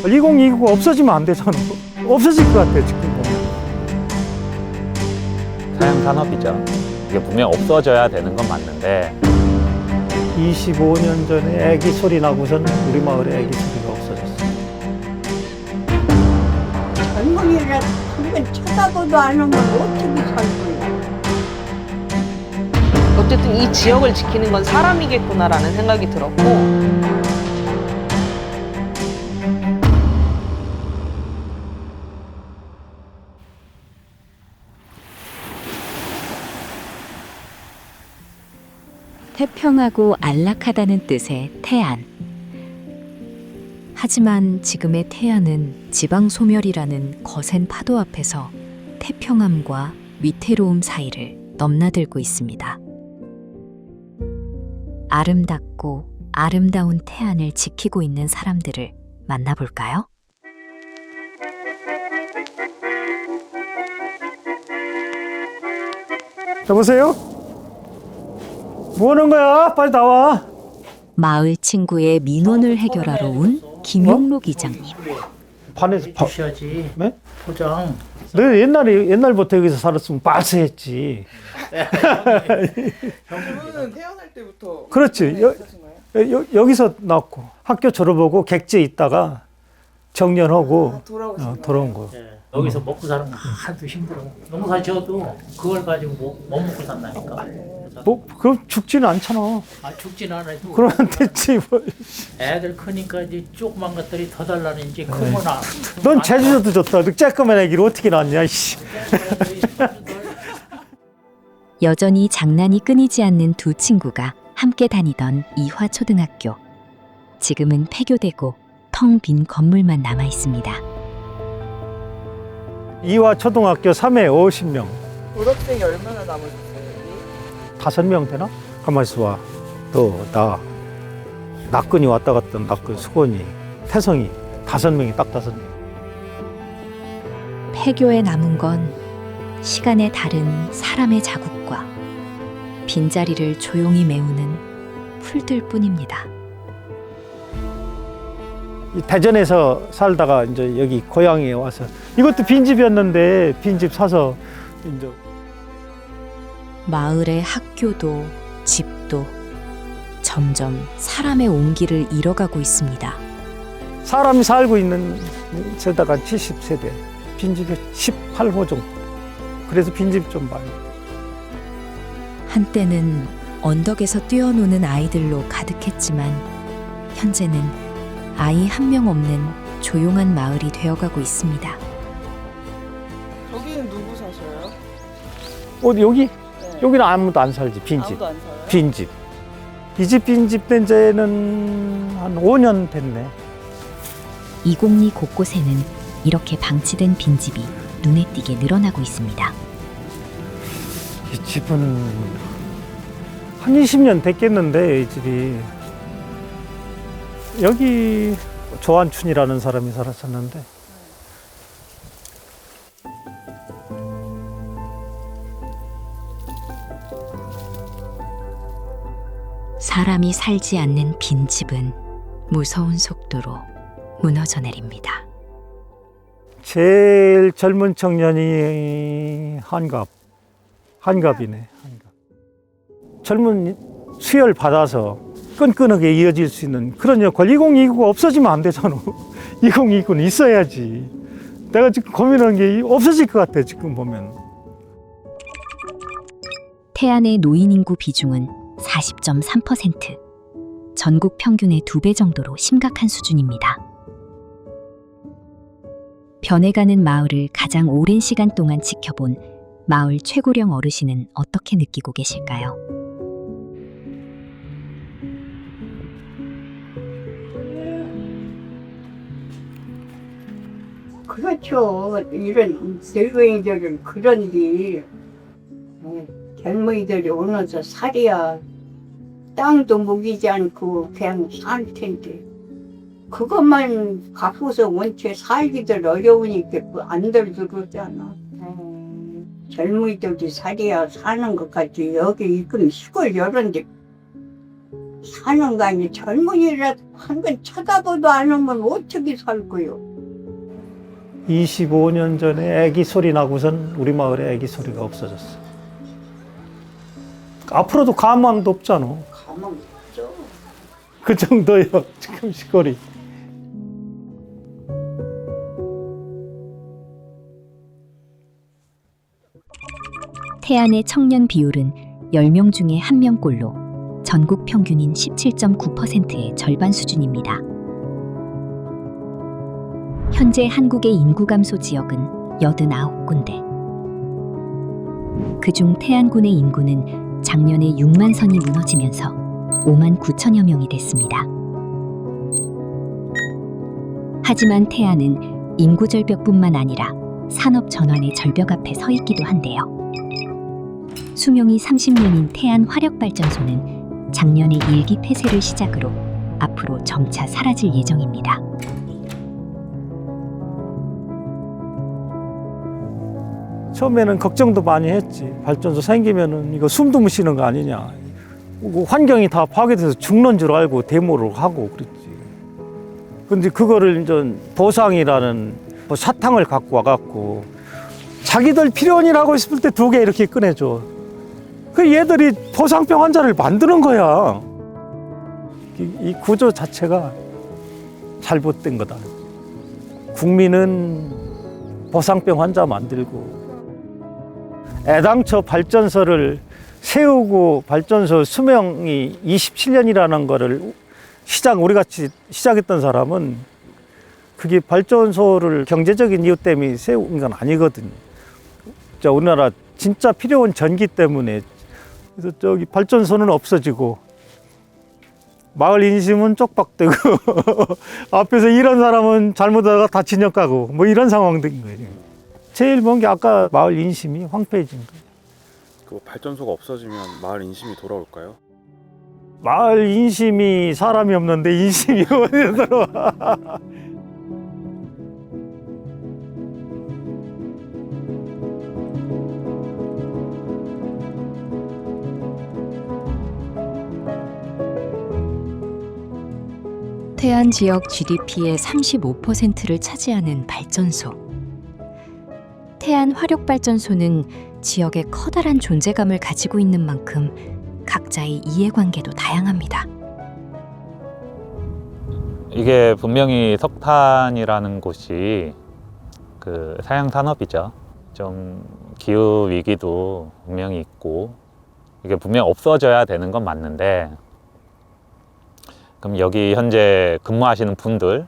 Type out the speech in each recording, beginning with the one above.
2029가 없어지면 안 되잖아. 없어질 것 같아 지금 보면. 사양산업이죠. 이게 분명 없어져야 되는 건 맞는데 25년 전에 애기 소리 나고선 우리 마을에 애기 소리가 없어졌어. 젊은이를 한번 쳐다보도 안 하면 어떻게 살 거야? 어쨌든 이 지역을 지키는 건 사람이겠구나라는 생각이 들었고, 태평하고 안락하다는 뜻의 태안. 하지만 지금의 태안은 지방 소멸이라는 거센 파도 앞에서 태평함과 위태로움 사이를 넘나들고 있습니다. 아름답고 아름다운 태안을 지키고 있는 사람들을 만나볼까요? 여보세요? 뭐 하는 거야? 빨리 나와. 마을 친구의 민원을 해결하러 온 김용록 이장님. 반에서 주셔야지. 네? 포장. 너 옛날부터 여기서 살았으면 빠스했지. 그러면 태어날 때부터 그렇지. 사신 거예요? 여기서 나왔고 학교 졸업하고 객지에 있다가 정년하고 돌아오신 거예요? 돌아온 거. 예, 여기서 먹고 사는 거 하도 힘들어. 농사 지어도 그걸 가지고 못 먹고 산다니까. 뭐 그럼 죽지는 않잖아. 아 죽진 않아도. 그러면 됐지 뭐. 애들 크니까 이제 조그만 것들이 더 달라는 이제 크면 넌 제주도도 좋다. 너 쬐끄만 애기를 어떻게 낳았냐 씨. 여전히 장난이 끊이지 않는 두 친구가 함께 다니던 이화초등학교. 지금은 폐교되고 텅 빈 건물만 남아 있습니다. 이화 초등학교 3회 50명. 졸업생이 얼마나 남으셨어요? 5명 되나? 가만히 있어 봐. 너, 나, 낙근이 왔다 갔던 낙근, 수건이, 태성이 5명이 딱 5명. 폐교에 남은 건 시간에 다른 사람의 자국과 빈자리를 조용히 메우는 풀들 뿐입니다. 이 대전에서 살다가 이제 여기 고향에 와서 이것도 빈집이었는데 빈집 사서 이제 마을의 학교도 집도 점점 사람의 온기를 잃어가고 있습니다. 사람이 살고 있는 세대가 70세대, 빈집이 18호 정도. 그래서 빈집 좀 많이. 한때는 언덕에서 뛰어노는 아이들로 가득했지만 현재는 아이 한 명 없는 조용한 마을이 되어가고 있습니다. 여기는 누구 사셔요? 어디 여기? 네. 여기는 아무도 안 살지, 빈집. 아무도 안 살아요? 빈집. 이 집 빈집 된 지는 한 5년 됐네. 이곡리 곳곳에는 이렇게 방치된 빈집이 눈에 띄게 늘어나고 있습니다. 이 집은 한 20년 됐겠는데 이 집이. 여기 조한춘이라는 사람이 살았었는데 사람이 살지 않는 빈집은 무서운 속도로 무너져 내립니다. 제일 젊은 청년이 한갑이네. 젊은 수혈 받아서 끈끈하게 이어질 수 있는 그런 역할. 2029가 없어지면 안 되잖아. 2029는 있어야지. 내가 지금 고민하는 게 없어질 것 같아 지금 보면. 태안의 노인 인구 비중은 40.3%. 전국 평균의 2배 정도로 심각한 수준입니다. 변해가는 마을을 가장 오랜 시간 동안 지켜본 마을 최고령 어르신은 어떻게 느끼고 계실까요? 그렇죠. 이런 늙은이들은 그런데 젊은이들이 오면서 살이야 땅도 먹이지 않고 그냥 살 텐데 그것만 갖고서 원체 살기들 어려우니까 안들 들었잖아. 젊은이들이 살이야 사는 것 같지. 여기 이건 시골 이런데 사는 거 아니 젊은이라 한 번 쳐다보도 안 오면 어떻게 살고요? 25년 전에 애기 소리 나고선 우리 마을에 애기 소리가 없어졌어. 앞으로도 가망도 없잖아. 가만 있죠. 그 정도요. 지금 시골이. 태안의 청년 비율은 10명 중에 1명꼴로 전국 평균인 17.9%의 절반 수준입니다. 현재 한국의 인구 감소 지역은 89군데. 그중 태안군의 인구는 작년에 6만 선이 무너지면서 5만 9천여 명이 됐습니다. 하지만 태안은 인구 절벽뿐만 아니라 산업 전환의 절벽 앞에 서 있기도 한데요. 수명이 30년인 태안 화력발전소는 작년에 일기 폐쇄를 시작으로 앞으로 점차 사라질 예정입니다. 처음에는 걱정도 많이 했지. 발전소 생기면은 이거 숨도 못 쉬는 거 아니냐. 환경이 다 파괴돼서 죽는 줄 알고 데모를 하고 그랬지. 근데 그거를 이제 보상이라는 뭐 사탕을 갖고 와갖고 자기들 필요원이라고 싶을 때 2개 이렇게 꺼내줘. 그 얘들이 보상병 환자를 만드는 거야. 이 구조 자체가 잘못된 거다. 국민은 보상병 환자 만들고 애당초 발전소를 세우고 발전소 수명이 27년이라는 거를 우리같이 시작했던 사람은 그게 발전소를 경제적인 이유 때문에 세운 건 아니거든요. 우리나라 진짜 필요한 전기 때문에. 그래서 저기 발전소는 없어지고 마을 인심은 쪽박되고 앞에서 일한 사람은 잘못하다가 다 진역 가고 뭐 이런 상황 된 거예요. 제일 먼 게 아까 마을 인심이 황폐해진 거예요. 그 발전소가 없어지면 마을 인심이 돌아올까요? 마을 인심이 사람이 없는데 인심이 어디서 들어와. 태안 지역 GDP의 35%를 차지하는 발전소. 태안 화력발전소는 지역에 커다란 존재감을 가지고 있는 만큼 각자의 이해관계도 다양합니다. 이게 분명히 석탄이라는 곳이 그 사양 산업이죠. 좀 기후 위기도 분명히 있고 이게 분명 없어져야 되는 건 맞는데, 그럼 여기 현재 근무하시는 분들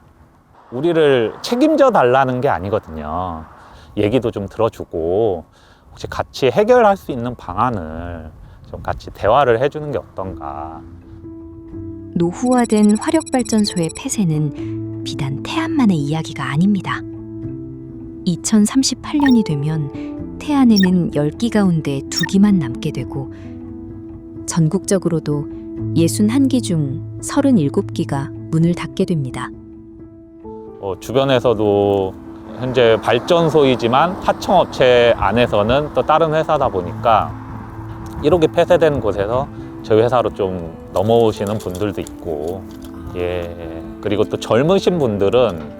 우리를 책임져 달라는 게 아니거든요. 얘기도 좀 들어주고 혹시 같이 해결할 수 있는 방안을 좀 같이 대화를 해주는 게 어떤가. 노후화된 화력발전소의 폐쇄는 비단 태안만의 이야기가 아닙니다. 2038년이 되면 태안에는 10기 가운데 2기만 남게 되고 전국적으로도 61기 중 37기가 문을 닫게 됩니다. 주변에서도 현재 발전소이지만 하청업체 안에서는 또 다른 회사다 보니까 1호기 폐쇄된 곳에서 저희 회사로 좀 넘어오시는 분들도 있고, 그리고 또 젊으신 분들은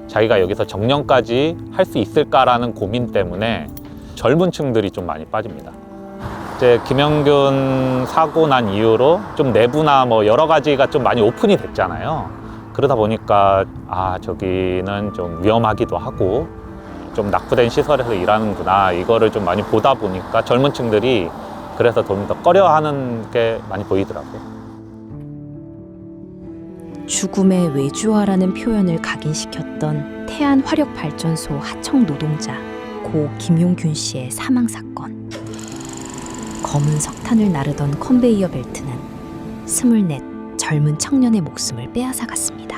자기가 여기서 정년까지 할 수 있을까라는 고민 때문에 젊은 층들이 좀 많이 빠집니다. 이제 김영균 사고 난 이후로 좀 내부나 뭐 여러 가지가 좀 많이 오픈이 됐잖아요. 그러다 보니까 저기는 좀 위험하기도 하고 좀 낙후된 시설에서 일하는구나, 이거를 좀 많이 보다 보니까 젊은 층들이 그래서 좀 더 꺼려하는 게 많이 보이더라고요. 죽음의 외주화라는 표현을 각인시켰던 태안 화력발전소 하청 노동자 고 김용균 씨의 사망 사건. 검은 석탄을 나르던 컨베이어 벨트는 24 젊은 청년의 목숨을 빼앗아갔습니다.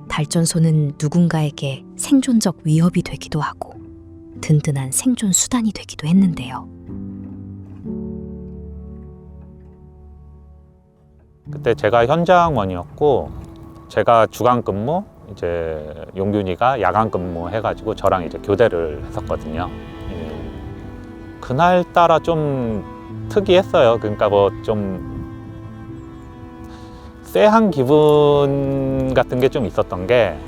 발전소는 누군가에게 생존적 위협이 되기도 하고 든든한 생존 수단이 되기도 했는데요. 그때 제가 현장원이었고 제가 주간 근무, 이제 용균이가 야간 근무 해가지고 저랑 이제 교대를 했었거든요. 그날 따라 좀 특이했어요. 그러니까 뭐 좀 쎄한 기분 같은 게 좀 있었던 게,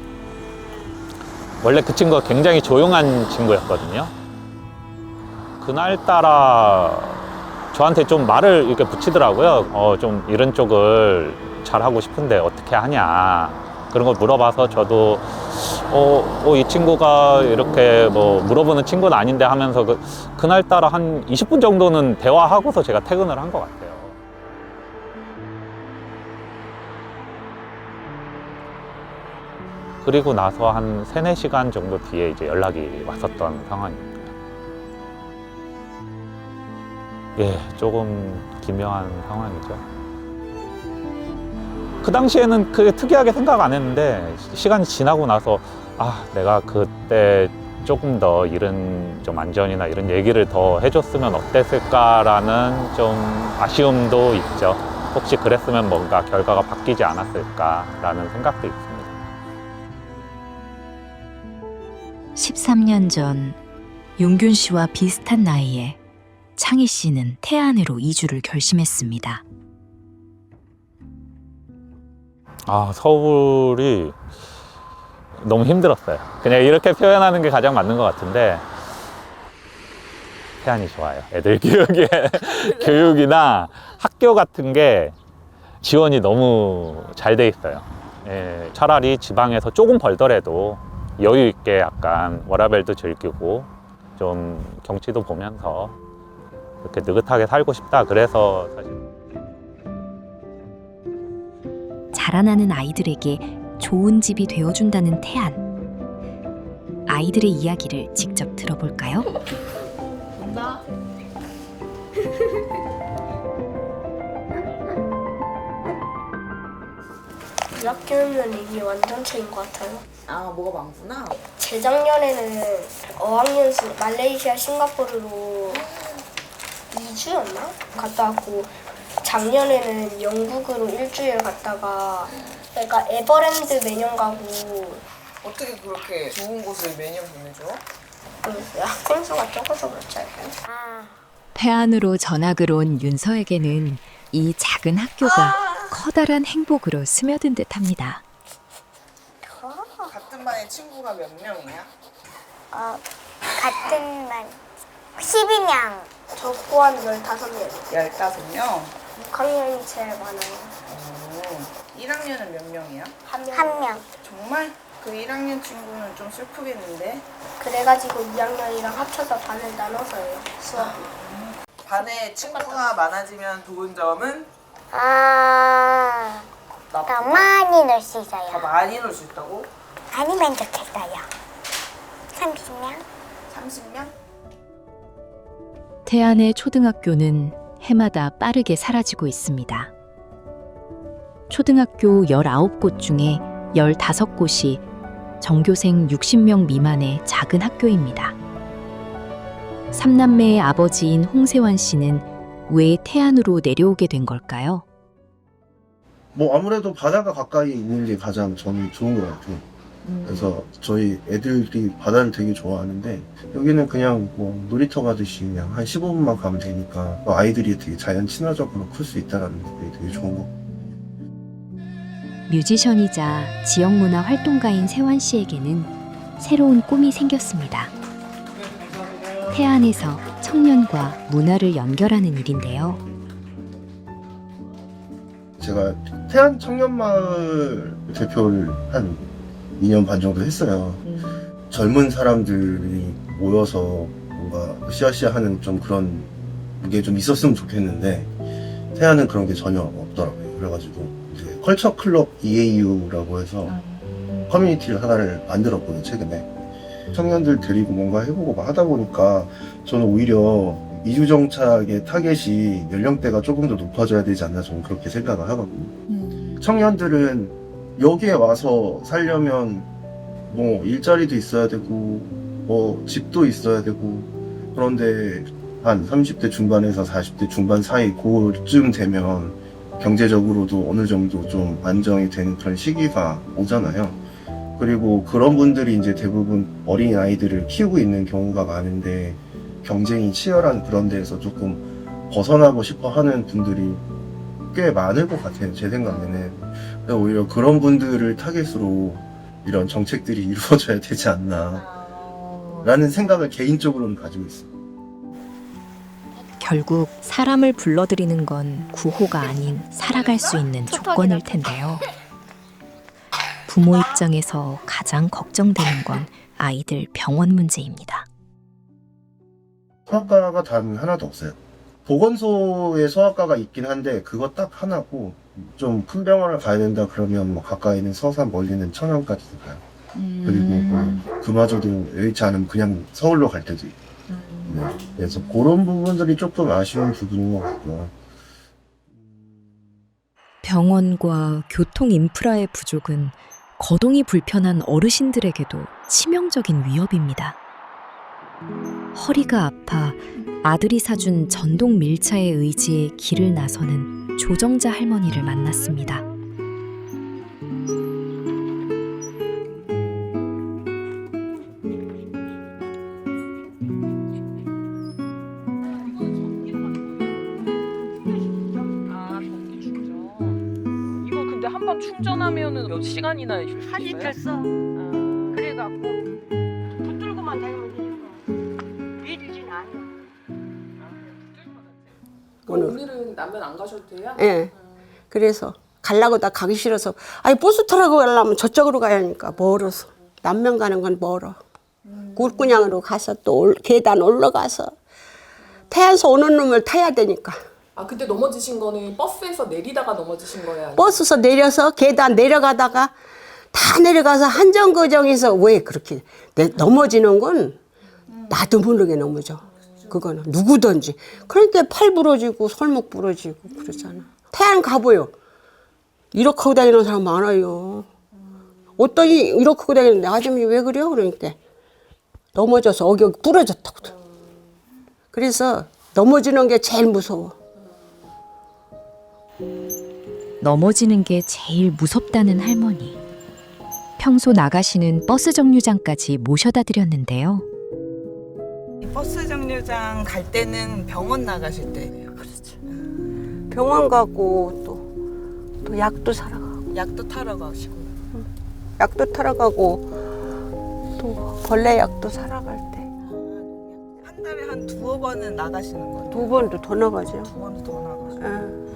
원래 그 친구가 굉장히 조용한 친구였거든요. 그날따라 저한테 좀 말을 이렇게 붙이더라고요. 좀 이런 쪽을 잘하고 싶은데 어떻게 하냐, 그런 걸 물어봐서 저도 이 친구가 이렇게 뭐 물어보는 친구는 아닌데 하면서 그날따라 한 20분 정도는 대화하고서 제가 퇴근을 한 것 같아요. 그리고 나서 한 3-4시간 정도 뒤에 이제 연락이 왔었던 상황입니다. 예, 조금 기묘한 상황이죠. 그 당시에는 그게 특이하게 생각 안 했는데, 시간이 지나고 나서 내가 그때 조금 더 이런 좀 안전이나 이런 얘기를 더 해줬으면 어땠을까라는 좀 아쉬움도 있죠. 혹시 그랬으면 뭔가 결과가 바뀌지 않았을까라는 생각도 있습니다. 13년 전 용균 씨와 비슷한 나이에 창희 씨는 태안으로 이주를 결심했습니다. 서울이 너무 힘들었어요. 그냥 이렇게 표현하는 게 가장 맞는 것 같은데, 태안이 좋아요. 애들 교육이나 학교 같은 게 지원이 너무 잘 돼 있어요. 예, 차라리 지방에서 조금 벌더라도 여유 있게 약간 워라밸도 즐기고 좀 경치도 보면서 이렇게 느긋하게 살고 싶다. 그래서 사실 자라나는 아이들에게 좋은 집이 되어준다는 태안. 아이들의 이야기를 직접 들어볼까요? 온다. 학교면 이게 완전체인 것 같아요. 뭐가 많구나. 재작년에는 어학연수 말레이시아, 싱가포르로 2주였나? 갔다 왔고, 작년에는 영국으로 일주일 갔다가, 그러니까 에버랜드 매년 가고. 어떻게 그렇게 좋은 곳을 매년 보내줘? 학생수가 적어서 그렇지 않아요? 태안으로 전학을 온 윤서에게는 이 작은 학교가 커다란 행복으로 스며든 듯합니다. 같은 반에 친구가 몇 명이야? 같은 반 12명. 저 포함 15명. 15명? 6학년이 제일 많아요. 1학년은 몇 명이야? 한 명. 정말? 그 1학년 친구는 좀 슬프겠는데? 그래가지고 2학년이랑 합쳐서 반을 나눠서요, 수업이. 반에 친구가 많아지면 좋은 점은? 더 많이 놀 수 더 있어요. 많이 놀 수 있다고? 아니면 좋겠어요. 30명? 30명? 태안의 초등학교는 해마다 빠르게 사라지고 있습니다. 초등학교 19곳 중에 15곳이 전교생 60명 미만의 작은 학교입니다. 3남매의 아버지인 홍세환 씨는 왜 태안으로 내려오게 된 걸까요? 아무래도 바다가 가까이 있는 게 가장 저는 좋은 것 같아요. 그래서 저희 애들이 바다를 되게 좋아하는데, 여기는 그냥 놀이터 가듯이 그냥 한 15분만 가면 되니까 아이들이 되게 자연 친화적으로 클 수 있다는 게 되게 좋은 것 같아요. 뮤지션이자 지역문화 활동가인 세환 씨에게는 새로운 꿈이 생겼습니다. 태안에서 청년과 문화를 연결하는 일인데요. 제가 태안 청년마을 대표를 한 2년 반 정도 했어요. 젊은 사람들이 모여서 뭔가 으쌰으쌰하는 좀 그런 게 좀 있었으면 좋겠는데, 태안은 그런 게 전혀 없더라고요. 그래가지고 이제 컬처 클럽 EAU라고 해서 커뮤니티를 하나를 만들었거든요, 최근에. 청년들 데리고 뭔가 해보고 막 하다 보니까 저는 오히려 이주정착의 타겟이 연령대가 조금 더 높아져야 되지 않나, 저는 그렇게 생각을 하거든요. 청년들은 여기에 와서 살려면 일자리도 있어야 되고 집도 있어야 되고, 그런데 한 30대 중반에서 40대 중반 사이 그쯤 되면 경제적으로도 어느 정도 좀 안정이 되는 그런 시기가 오잖아요. 그리고 그런 분들이 이제 대부분 어린 아이들을 키우고 있는 경우가 많은데, 경쟁이 치열한 그런 데에서 조금 벗어나고 싶어 하는 분들이 꽤 많을 것 같아요. 제 생각에는. 그래서 오히려 그런 분들을 타겟으로 이런 정책들이 이루어져야 되지 않나 라는 생각을 개인적으로는 가지고 있어요. 결국 사람을 불러들이는 건 구호가 아닌 살아갈 수 있는 조건일 텐데요. 부모 입장에서 가장 걱정되는 건 아이들 병원 문제입니다. 소아과가 단 하나도 없어요. 보건소에 소아과가 있긴 한데 그거 딱 하나고 좀 큰 병원을 가야 된다 그러면 뭐 가까이 있는 서산 멀리는 천안까지 가요. 그리고 뭐 그마저도 여의치 않으면 그냥 서울로 갈 때도 있고. 네. 그래서 그런 부분들이 조금 아쉬운 부분인 것 같고요. 병원과 교통 인프라의 부족은 거동이 불편한 어르신들에게도 치명적인 위협입니다. 허리가 아파 아들이 사준 전동 밀차에 의지해 길을 나서는 조정자 할머니를 만났습니다. 이거 근데 한 번 충전하면은 몇 시간이나 한 있어요? 리터 써. 그래갖고 붙들고만 다니면 되니까 밀리진 않아. 오늘은 남면 안 가셔도 돼요? 예. 그래서 가려고 다 가기 싫어서 아니 버스 타라고 가려면 저쪽으로 가야 하니까 멀어서 남면 가는 건 멀어. 굴구냥으로 가서 또 계단 올라가서 태안서 오는 놈을 타야 되니까. 아 그때 넘어지신 거는 버스에서 내리다가 넘어지신 거예요? 아니면? 버스에서 내려서 계단 내려가다가 다 내려가서 한정거장에서 왜 그렇게 넘어지는 건 나도 모르게 넘어져. 그거는 누구든지. 그러니까 팔 부러지고 손목 부러지고 그러잖아. 태안 가보요. 이렇게 하고 다니는 사람 많아요. 어떠니 이렇게 하고 다니는데 아줌이 왜 그래요? 그러니까 넘어져서 어기 부러졌다고. 그래서 넘어지는 게 제일 무서워. 넘어지는 게 제일 무섭다는 할머니. 평소 나가시는 버스 정류장까지 모셔다 드렸는데요. 버스 정류장 갈 때는 병원 나가실 때예요. 그렇죠. 병원 가고 또 약도 사러 가고. 약도 타러 가시고. 약도 타러 가고 또 벌레 약도 사러 갈 때. 한 달에 한 두어 번은 나가시는 거예요? 2번도 더 나가죠. 2번도 더 나가시고. 예.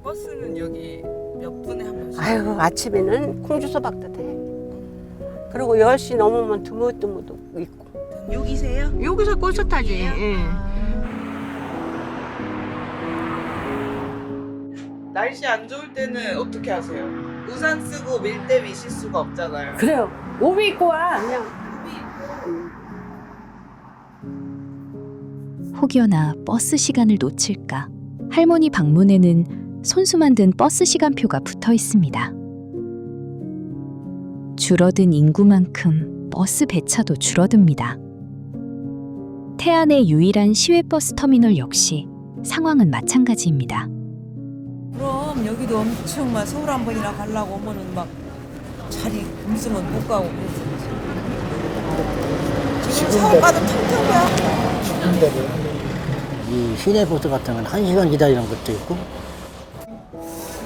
버스는 여기 몇 분에 한 번씩? 아유 아침에는 콩주소박도 돼. 그리고 10시 넘으면 드무드무도 있고. 여기세요? 여기서 버스 타지. 예. 날씨 안 좋을 때는 어떻게 하세요? 우산 쓰고 밀대 미실 수가 없잖아요. 그래요. 오비 입고 와 그냥. 혹여나 버스 시간을 놓칠까 할머니 방문에는 손수 만든 버스 시간표가 붙어 있습니다. 줄어든 인구만큼 버스 배차도 줄어듭니다. 태안의 유일한 시외버스 터미널 역시 상황은 마찬가지입니다. 그럼 여기도 엄청 막 서울 한 번이나 가려고 오면은 막 자리 없으면 못 가고 그랬어. 지금 서울 가도 텅텅이야. 지금대로 이 시내버스 같은 건 1시간 기다리는 것도 있고.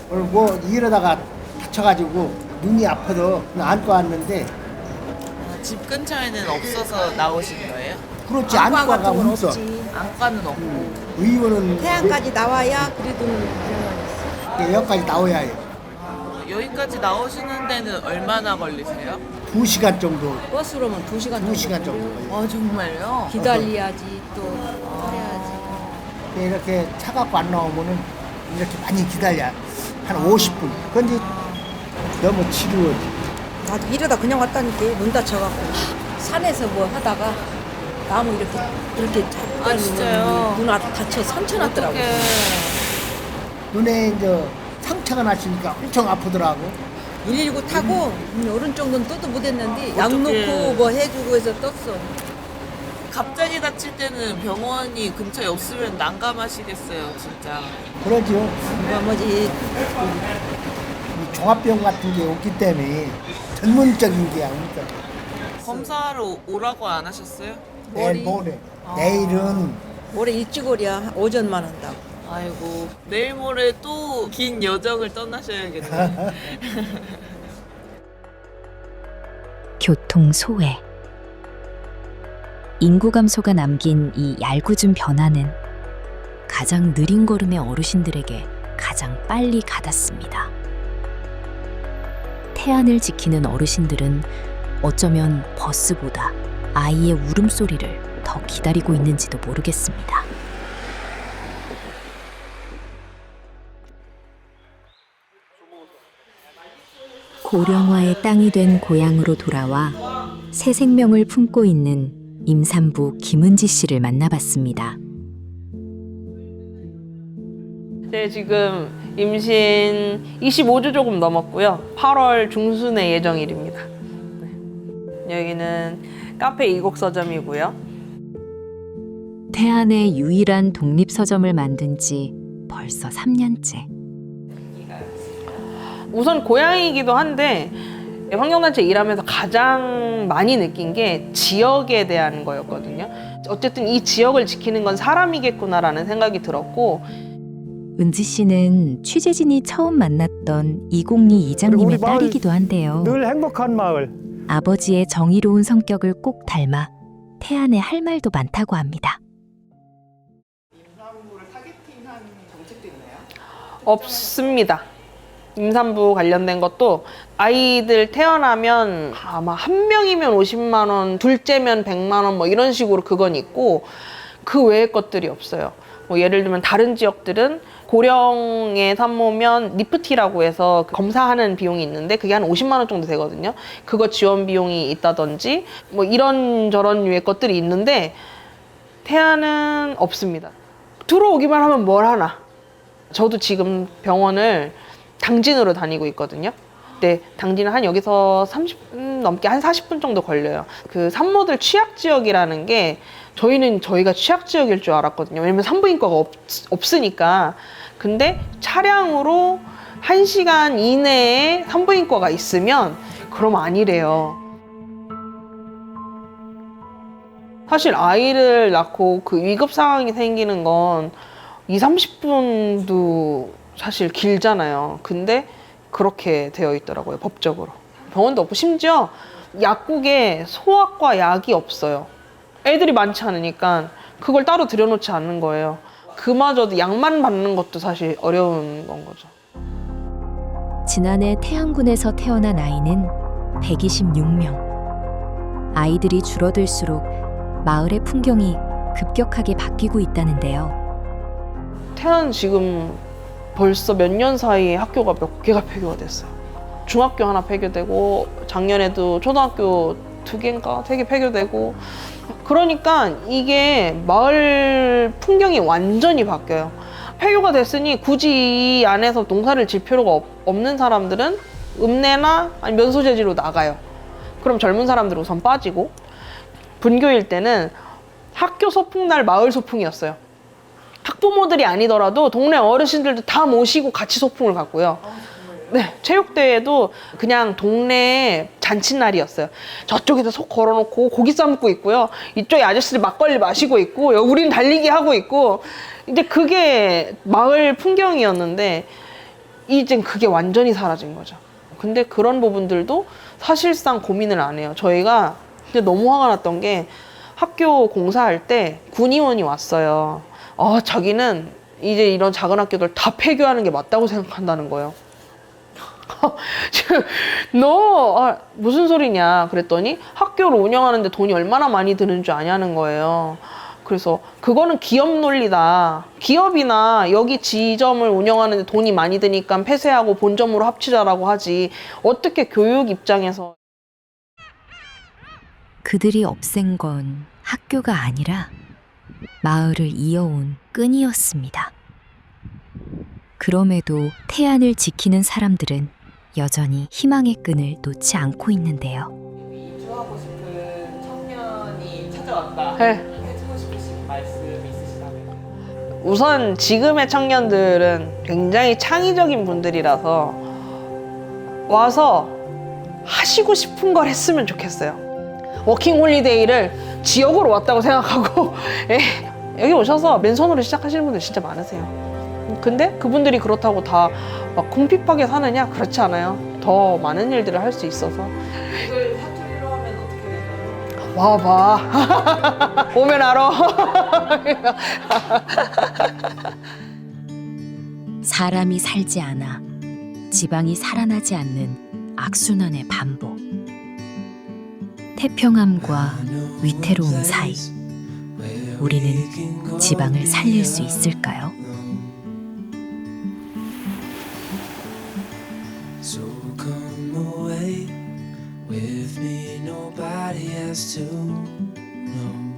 오늘 뭐 이러다가 다쳐가지고 눈이 아파서 안고 왔는데. 집 근처에는 없어서 나오신 거예요? 그렇지 안과가 없어. 안과는 없고. 의원은 태안까지 나와야 그래도 여기까지 나와야 해요. 여기까지 나오시는 데는 얼마나 걸리세요? 2시간 정도. 버스로면 2시간 정도. 2시간 정도 걸려요. 정말요? 기다려야지 또 해야지. 이렇게 차 갖고 안 나오면은 이렇게 많이 기다려. 한 50분. 근데 너무 지루하지. 나도 이러다 그냥 왔다니까 눈 다쳐갖고 산에서 뭐 하다가 나무 이렇게 잡고 진짜요? 눈 다쳐 상처 났더라고. 눈에 이제 상처가 났으니까 엄청 아프더라고. 119 타고 오른쪽 눈 떠도 못했는데 약 어떡해. 놓고 뭐 해주고 해서 떴어. 갑자기 다칠 때는 병원이 근처에 없으면 난감하시겠어요, 진짜. 그러죠. 뭐지 이 종합병 같은 게 없기 때문에 전문적인 게 아니니까. 검사하러 오라고 안 하셨어요? 내일 모레. 내일은 올해 일찍 오랴 오전만 한다고. 아이고 내일 모레 또 긴 여정을 떠나셔야겠네. 교통 소외. 인구 감소가 남긴 이 얄궂은 변화는 가장 느린 걸음의 어르신들에게 가장 빨리 가닿습니다. 태안을 지키는 어르신들은 어쩌면 버스보다 아이의 울음소리를 더 기다리고 있는지도 모르겠습니다. 고령화의 땅이 된 고향으로 돌아와 새 생명을 품고 있는 임산부 김은지 씨를 만나봤습니다. 네, 지금 임신 25주 조금 넘었고요. 8월 중순의 예정일입니다. 네. 여기는 카페 이곡 서점이고요. 태안의 유일한 독립서점을 만든 지 벌써 3년째. 우선 고향이기도 한데 환경단체 일하면서 가장 많이 느낀 게 지역에 대한 거였거든요. 어쨌든 이 지역을 지키는 건 사람이겠구나라는 생각이 들었고, 은지 씨는 취재진이 처음 만났던 이공리 이장님의 딸이기도 한데요. 늘 행복한 마을. 아버지의 정의로운 성격을 꼭 닮아 태안에 할 말도 많다고 합니다. 없습니다. 임산부 관련된 것도 아이들 태어나면 아마 한 명이면 50만 원, 둘째면 100만 원 뭐 이런 식으로 그건 있고 그 외의 것들이 없어요. 뭐 예를 들면 다른 지역들은 고령의 산모면 니프티라고 해서 검사하는 비용이 있는데 그게 한 50만 원 정도 되거든요. 그거 지원 비용이 있다든지 뭐 이런저런 류의 것들이 있는데 태안은 없습니다. 들어오기만 하면 뭘 하나. 저도 지금 병원을 당진으로 다니고 있거든요. 근데 당진은 한 여기서 30분 넘게 한 40분 정도 걸려요. 그 산모들 취약 지역이라는 게 저희가 취약 지역일 줄 알았거든요. 왜냐면 산부인과가 없으니까. 근데 차량으로 1시간 이내에 산부인과가 있으면 그럼 아니래요. 사실 아이를 낳고 그 위급 상황이 생기는 건 20-30분도 사실 길잖아요. 근데 그렇게 되어 있더라고요, 법적으로. 병원도 없고 심지어 약국에 소아과 약이 없어요. 애들이 많지 않으니까 그걸 따로 들여놓지 않는 거예요. 그마저도 약만 받는 것도 사실 어려운 건 거죠. 지난해 태안군에서 태어난 아이는 126명. 아이들이 줄어들수록 마을의 풍경이 급격하게 바뀌고 있다는데요. 태안 지금 벌써 몇 년 사이에 학교가 몇 개가 폐교가 됐어요. 중학교 하나 폐교되고 작년에도 초등학교 2개인가 3개 폐교되고 그러니까 이게 마을 풍경이 완전히 바뀌어요. 폐교가 됐으니 굳이 이 안에서 농사를 질 필요가 없는 사람들은 읍내나 아니면 면소재지로 나가요. 그럼 젊은 사람들 우선 빠지고 분교일 때는 학교 소풍날 마을 소풍이었어요. 학부모들이 아니더라도 동네 어르신들도 다 모시고 같이 소풍을 갔고요. 네, 체육대회도 그냥 동네 잔칫날이었어요. 저쪽에서 속 걸어놓고 고기 싸먹고 있고요. 이쪽에 아저씨들 막걸리 마시고 있고 우린 달리기 하고 있고 이제 그게 마을 풍경이었는데 이젠 그게 완전히 사라진 거죠. 근데 그런 부분들도 사실상 고민을 안 해요. 저희가 근데 너무 화가 났던 게 학교 공사할 때 군의원이 왔어요. 자기는 이제 이런 작은 학교들 다 폐교하는 게 맞다고 생각한다는 거예요. 너 무슨 소리냐 그랬더니 학교를 운영하는데 돈이 얼마나 많이 드는 줄 아냐는 거예요. 그래서 그거는 기업 논리다. 기업이나 여기 지점을 운영하는데 돈이 많이 드니까 폐쇄하고 본점으로 합치자라고 하지. 어떻게 교육 입장에서. 그들이 없앤 건 학교가 아니라 마을을 이어온 끈이었습니다. 그럼에도 태안을 지키는 사람들은 여전히 희망의 끈을 놓지 않고 있는데요. 이주하고 싶은 청년이 찾아왔다. 네. 해주고 싶으신 말씀 있으시다면? 우선 지금의 청년들은 굉장히 창의적인 분들이라서 와서 하시고 싶은 걸 했으면 좋겠어요. 워킹 홀리데이를 지역으로 왔다고 생각하고 여기 오셔서 맨손으로 시작하시는 분들 진짜 많으세요. 근데 그분들이 그렇다고 다 막 궁핍하게 사느냐? 그렇지 않아요. 더 많은 일들을 할 수 있어서. 이걸 사투리로 하면 어떻게 되나요? 와봐. 오면 알아. 사람이 살지 않아 지방이 살아나지 않는 악순환의 반복. 태평함과 위태로움 사이, 우리는 지방을 살릴 수 있을까요? So come away with me, nobody has to know.